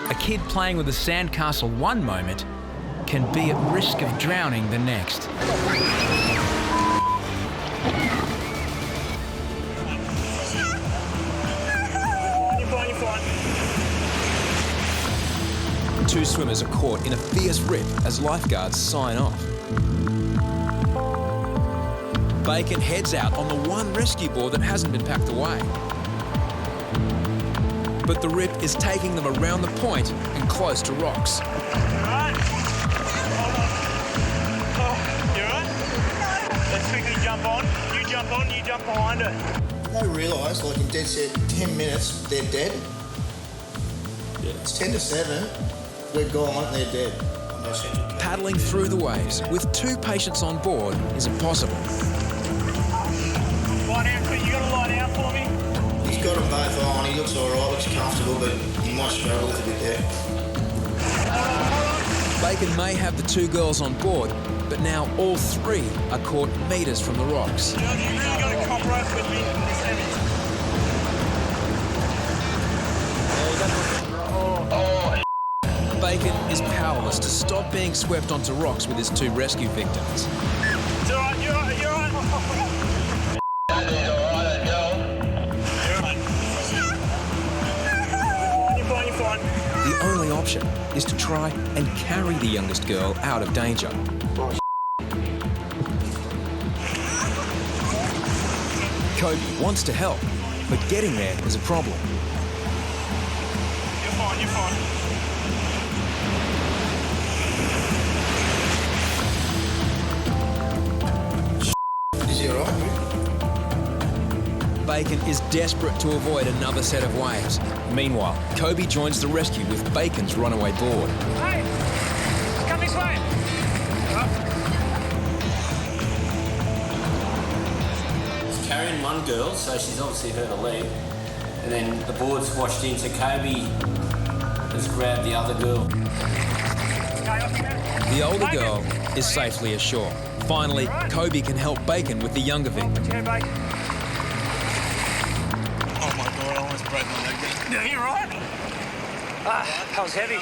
A kid playing with a sandcastle one moment can be at risk of drowning the next. Two swimmers are caught in a fierce rip as lifeguards sign off. Bacon heads out on the one rescue board that hasn't been packed away. But the rip is taking them around the point and close to rocks. Alright. Oh, you alright? Let's quickly jump on. You jump behind her. They realise, like in dead set 10 minutes, they're dead. Yeah. It's 10 to 7, we're gone and they're dead. Paddling through the waves with two patients on board is impossible. Lie down, you gotta lie down for me. He's got them both on, he looks alright, looks comfortable, but he might struggle a little bit there. Bacon may have the two girls on board, but now all three are caught metres from the rocks. You really gotta cooperate with me. It's heavy. Bacon is powerless to stop being swept onto rocks with his two rescue victims. It's alright, you're alright. You're alright. You're fine. The only option is to try and carry the youngest girl out of danger. Kobe wants to help, but getting there is a problem. You're fine. Is he alright? Bacon is desperate to avoid another set of waves. Meanwhile, Kobe joins the rescue with Bacon's runaway board. Hey, come this way. He's carrying one girl, so she's obviously hurt a leg. And then the board's washed in, so Kobe has grabbed the other girl. The older girl is safely ashore. Finally, Kobe can help Bacon with the younger victim. Oh my God, I almost broke my leg there. No, you're right. That was heavy.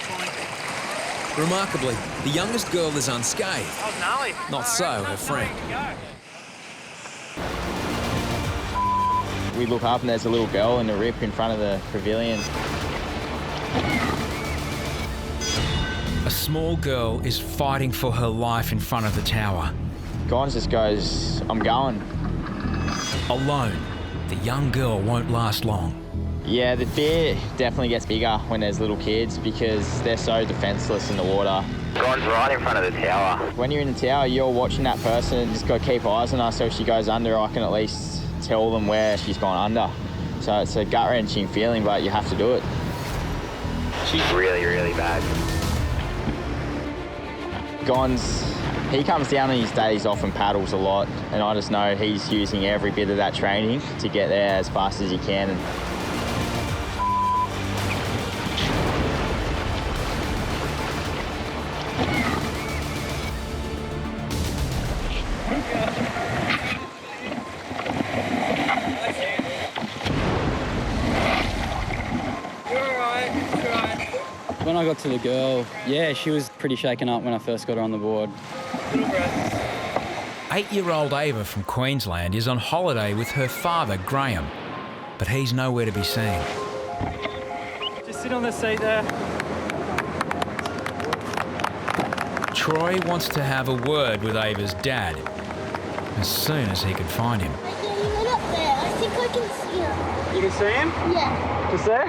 Remarkably, the youngest girl is unscathed. That was gnarly. Not so her friend. We look up and there's a little girl in the rip in front of the pavilion. A small girl is fighting for her life in front of the tower. Gons just goes, I'm going. Alone, the young girl won't last long. Yeah, the fear definitely gets bigger when there's little kids because they're so defenceless in the water. Gon's right in front of the tower. When you're in the tower, you're watching that person and just got to keep eyes on her so if she goes under, I can at least tell them where she's gone under. So it's a gut-wrenching feeling, but you have to do it. She's really, really bad. Gons, he comes down on his days off and paddles a lot, and I just know he's using every bit of that training to get there as fast as he can. When I got to the girl, yeah, she was pretty shaken up when I first got her on the board. 8-year-old Ava from Queensland is on holiday with her father, Graham, but he's nowhere to be seen. Just sit on the seat there. Troy wants to have a word with Ava's dad as soon as he can find him. Yeah, he went up there. I think I can see him. You can see him? Yeah. Just there?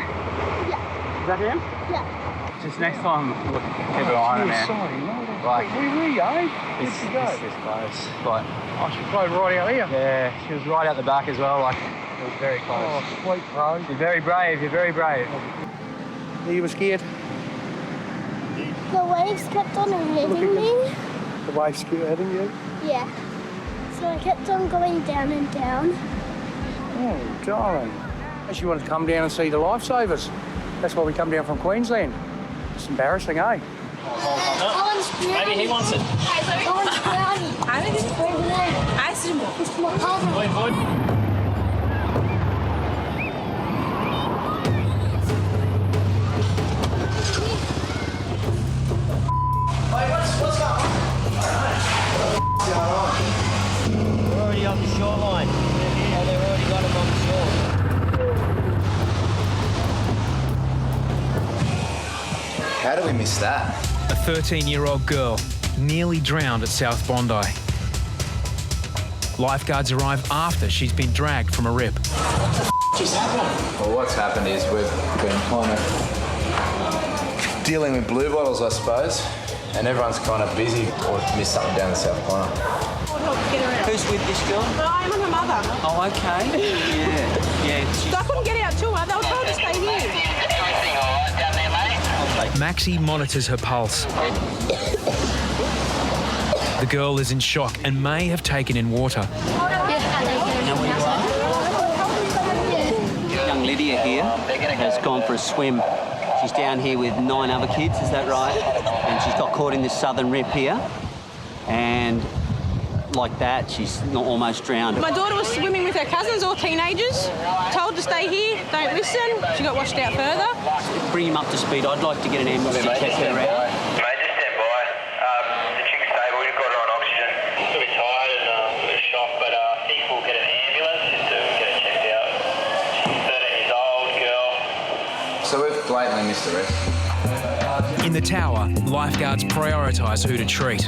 Yeah. Is that him? Yeah. Just next time, look, keep an eye on him, man. Sorry, no. Like, Where were you, eh? It's this close. Like, Oh, she played right out here. yeah, she was right out the back as well. Like, it was very close. Oh, sweet, bro. You're very brave. You're very brave. You were scared? The waves kept on hitting me. The waves hitting you? Yeah. So I kept on going down and down. Oh, darling. She wanted to come down and see the lifesavers. That's why we come down from Queensland. It's embarrassing, eh? Owen's drowning. Maybe he wants it. Owen's drowning. Over there. It's my other. How did we miss that? A 13-year-old girl nearly drowned at South Bondi. Lifeguards arrive after she's been dragged from a rip. Well, what's happened is we've been kind of dealing with blue bottles, I suppose, and everyone's kind of busy or missed something down the south corner. Who's with this girl? I'm with her mother. Oh, okay. Yeah. So I couldn't get out to her. They were told to stay here. Maxi monitors her pulse. The girl is in shock and may have taken in water. Young Lydia here has gone for a swim. She's down here with 9 other kids, is that right? And she's got caught in this southern rip here. And like that, she's not almost drowned. My daughter was swimming with her cousins, all teenagers. Told to stay here, don't listen. She got washed out further. Bring him up to speed. I'd like to get an ambulance to check her out. Mate, just stand by. The chick's stable, we've got her on oxygen. She's a bit tired and a bit shocked, but I think we'll get an ambulance just to get her checked out. She's 13 years old, girl. So we've blatantly missed the rest. In the tower, lifeguards prioritise who to treat.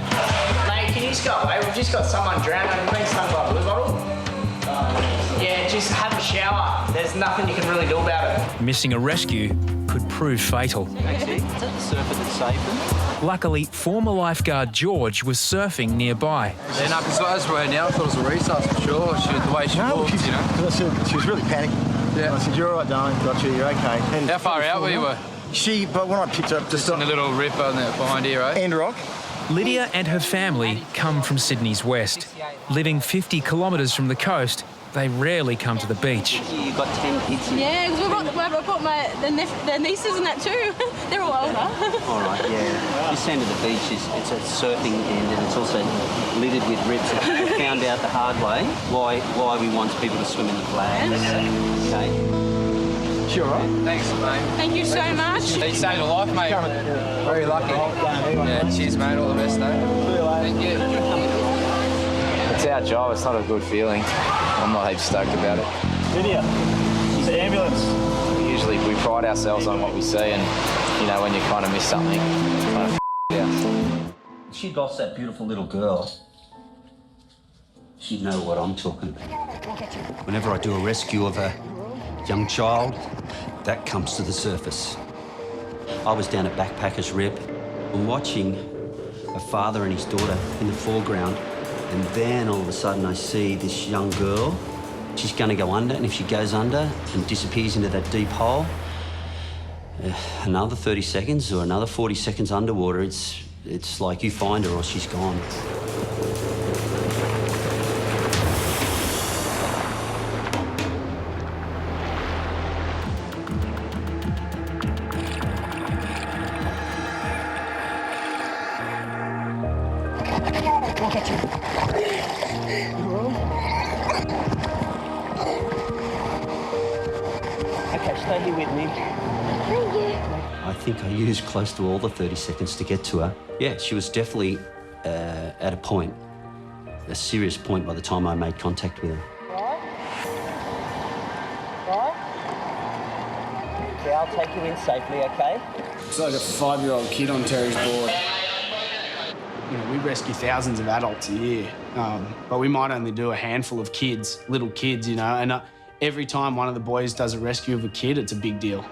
Mate, can you just go away? We've just got someone drowned and being stung by a blue bottle. Yeah, just have a shower. There's nothing you can really do about it. Missing a rescue could prove fatal. Maxi, is that the surfer that's saved them? Luckily, former lifeguard George was surfing nearby. Yeah, no, because as we're now, I thought it was a resus for sure. The way she walked, you know. She was really panicking. Yeah. I said, "You're all right, darling. Got you. You're okay." And how far out we were? But when I picked her up, just in a little rip on that behind here, right? End rock. Lydia and her family come from Sydney's west. Living 50 kilometres from the coast, they rarely come to the beach. You've got 10 kids here. Yeah, because I brought their nieces and that too. They're all older. All right, yeah. This end of the beach it's a surfing end and it's also littered with rips. We found out the hard way why we want people to swim in the flags. Okay. Sure, right? Thanks, mate. Thank you so much. You saved a life, mate. Very lucky. Yeah, cheers, mate. All the best, though. Thank you. It's our job. It's not a good feeling. I'm not heaps stoked about it. Lydia, it's the ambulance. Usually we pride ourselves on what we see, and you know when you kind of miss something, kind of out. She lost that beautiful little girl. She'd know what I'm talking about. Whenever I do a rescue of a young child, that comes to the surface. I was down at Backpackers Rip and watching a father and his daughter in the foreground, and then all of a sudden I see this young girl. She's going to go under, and if she goes under and disappears into that deep hole, another 30 seconds or another 40 seconds underwater, it's like you find her or she's gone. Okay, stay here with me. Thank you. I think I used close to all the 30 seconds to get to her. Yeah, she was definitely at a point, a serious point by the time I made contact with her. Right? Okay, I'll take you in safely, okay? It's like a 5-year-old kid on Terry's board. You know, we rescue thousands of adults a year, but we might only do a handful of kids, little kids, you know, and every time one of the boys does a rescue of a kid, it's a big deal.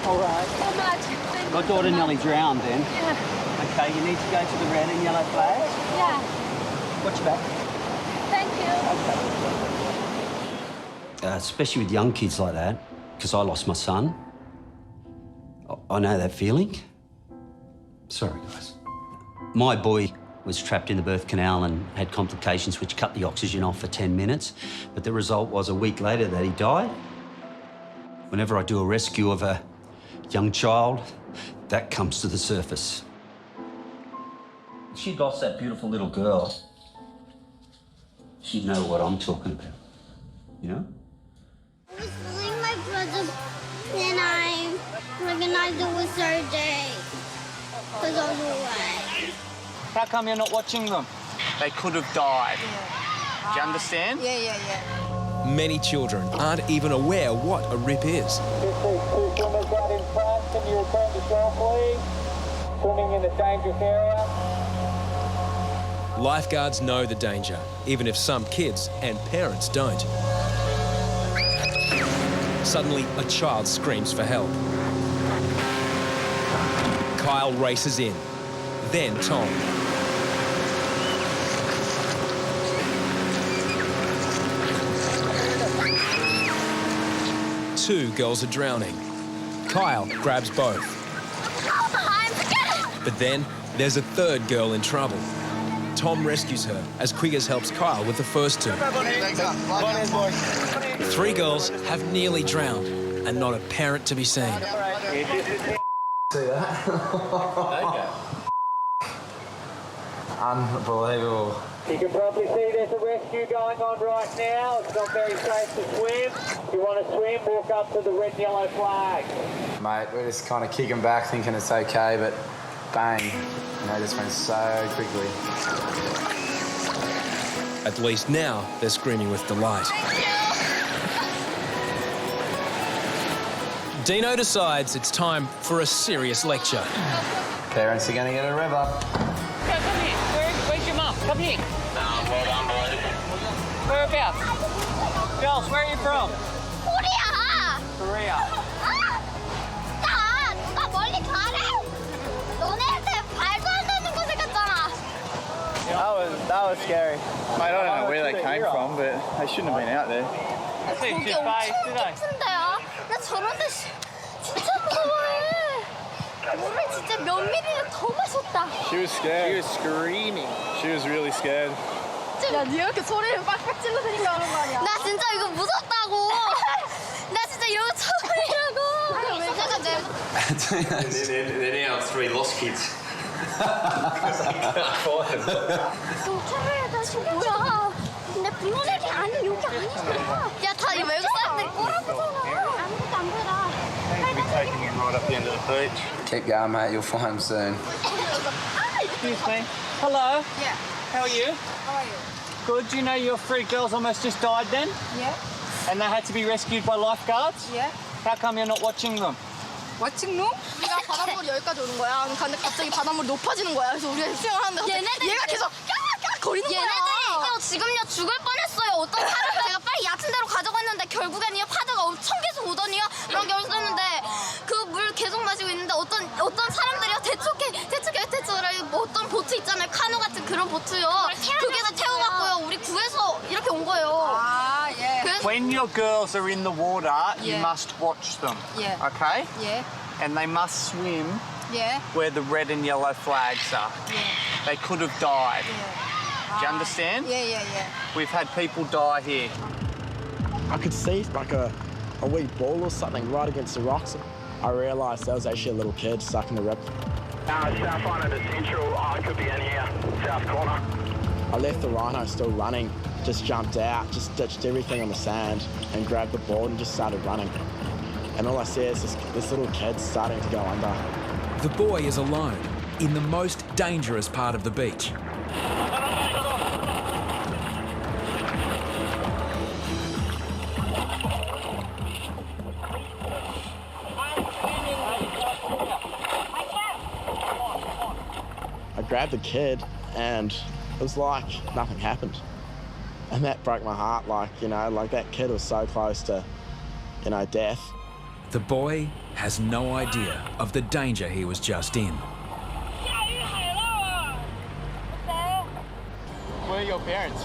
All right. So much. My daughter nearly drowned then. Yeah. Okay, you need to go to the red and yellow flags. Yeah. Watch your back. Thank you. Especially with young kids like that, because I lost my son. I know that feeling. Sorry, guys. My boy was trapped in the birth canal and had complications which cut the oxygen off for 10 minutes, but the result was a week later that he died. Whenever I do a rescue of a young child, that comes to the surface. She lost that beautiful little girl. She'd know what I'm talking about, you know? I was feeling my brother, and I recognized it was Thursday because I was away. How come you're not watching them? They could have died. Do you understand? Yeah. Many children aren't even aware what a rip is. Two swimmers right in front. Can you return to shore, please? Swimming in a dangerous area. Lifeguards know the danger, even if some kids and parents don't. Suddenly, a child screams for help. Kyle races in, then Tom. Two girls are drowning. Kyle grabs both. But then there's a third girl in trouble. Tom rescues her as Quiggers helps Kyle with the first two. 3 girls have nearly drowned and not a parent to be seen. See that? Unbelievable. You can probably see there's a rescue going on right now. It's not very safe to swim. If you want to swim, walk up to the red and yellow flag. Mate, we're just kind of kicking back thinking it's okay, but bang. You know, this went so quickly. At least now they're screaming with delight. Deano decides it's time for a serious lecture. Parents are going to get a rev up. Come here. Where's your mum? Come here. Well done, boys. Whereabouts? Girls, where are you from? Korea. 누가 멀리 가래? 너네한테 발도 안 닿는 곳에 갔잖아. That was scary. Mate, I don't know where they came from, but they shouldn't have been out there. 거기 엄청 깊은데요? 나 저런 데 진짜 무서워해. 물을 진짜 몇 미리를 더 마셨다. She was scared. She was screaming. She was really scared. 야, 니 이렇게 소리를 빡빡 질러대니까 그런 거 아니야? 나 진짜 이거 무섭다고. 나 진짜 이런 거 처음이라고. 왜 제가 They're now 3 lost kids. 카메라 다시 뭐야? 근데 분홍색이 아니 여기 아니잖아. 야, 다 이 외국 사람들이 꼬라보잖아. 아무것도 안 보여. We'll be taking him right up the end of the beach. Keep going, mate. You'll find him soon. Excuse me. Hello. Yeah. How are you? How are you? Good. Do you know your 3 girls almost just died then? Yeah. And they had to be rescued by lifeguards? Yeah. How come you're not watching them? 왓칭 룸? 우리가 바닷물이 여기까지 오는 거야. 근데 갑자기 바닷물이 높아지는 거야. 그래서 우리가 수영을 하는데 얘가 계속 까까 거리는 거야. 얘네들이 지금요 죽을 뻔했어요. 어떤 사람을 제가 빨리 얕은 데로 가자고 했는데 결국에는 파도가 엄청 계속 오더니요. 그런 게 있었는데 그 물 계속 마시고 있는데 어떤 사람들이요 대충 뭐 어떤 보트 있잖아요. 카누 같은 그런 보트요. 그게서 태워갖고요. 우리 구해서 이렇게 온 거예요. 아 예. When your girls are in the water, you must watch them. Yeah. Okay? 예. And they must swim 예. where the red and yellow flags are. They could have died. Do you understand? Yeah. We've had people die here. I could see like a wee ball or something right against the rocks. I realised there was actually a little kid stuck in the rip. South line of the central. I could be in here. South corner. I left the rhino still running, just jumped out, just ditched everything on the sand and grabbed the board and just started running. And all I see is this little kid starting to go under. The boy is alone in the most dangerous part of the beach. I grabbed the kid and it was like nothing happened. And that broke my heart, like that kid was so close to, death. The boy has no idea of the danger he was just in. Where are your parents?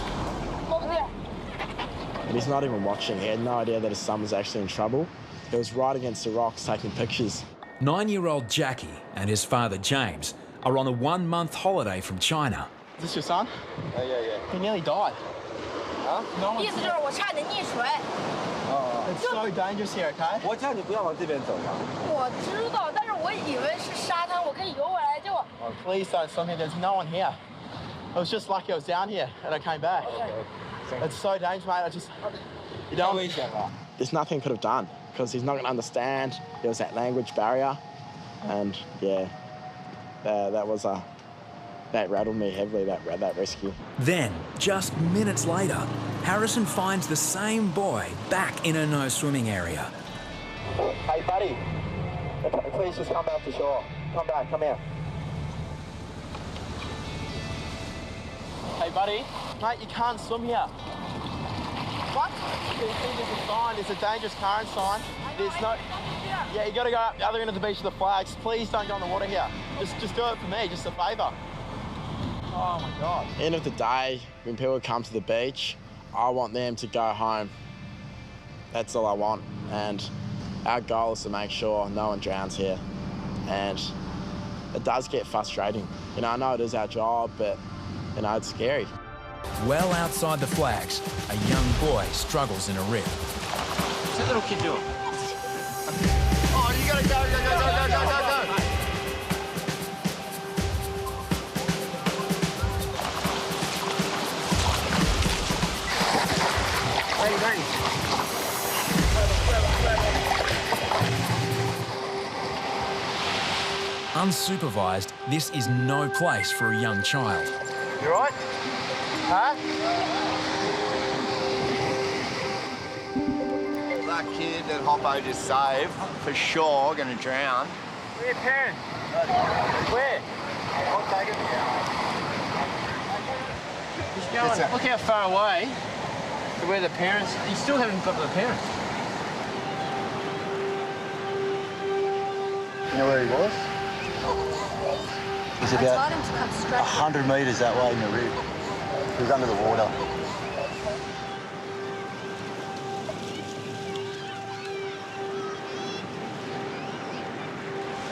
And he's not even watching. He had no idea that his son was actually in trouble. He was right against the rocks taking pictures. 9-year-old Jackie and his father James are on a 1-month holiday from China. Is this your son? Yeah. He nearly died. Huh? No one. It's so dangerous here, okay? 我知道，但是我以为是沙滩，我可以游回来就。Oh, please don't swim here. There's no one here. It was just lucky I was down here and I came back. It's so dangerous, mate. You don't. There's nothing I could have done because he's not going to understand. There was that language barrier, and that rattled me heavily. That rescue. Then, just minutes later, Harrison finds the same boy back in a no-swimming area. Hey, buddy. Please just come back to shore. Come back, come here. Hey, buddy. Mate, you can't swim here. What? There's a sign. There's a dangerous current sign. There's no... Yeah, you got to go up the other end of the beach with the flags. Please don't go in the water here. Just do it for me, just a favour. Oh, my God. End of the day, when people come to the beach, I want them to go home. That's all I want. And our goal is to make sure no one drowns here. And it does get frustrating. You know, I know it is our job, but, you know, it's scary. Well outside the flags, a young boy struggles in a rip. What's that little kid doing? Oh, you gotta go. Hey. Unsupervised, this is no place for a young child. You right? Huh? That kid that Hoppo just saved, for sure, gonna drown. Where are your parents? Where? I'll take it. He's going, look how far away to where the parents... You still haven't got the parents. You know where he was? He's about I told him to come straight. 100 metres that way in the rib. He was under the water.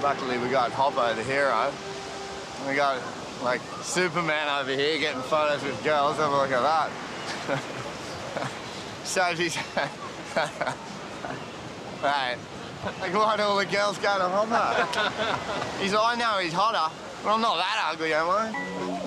Luckily, we got Hoppo, the hero. And we got, like, Superman over here getting photos with girls. Have a look at that. So she's... Right. Like, why do all the girls go to Hoppo? I know he's hotter, but I'm not that ugly, am I?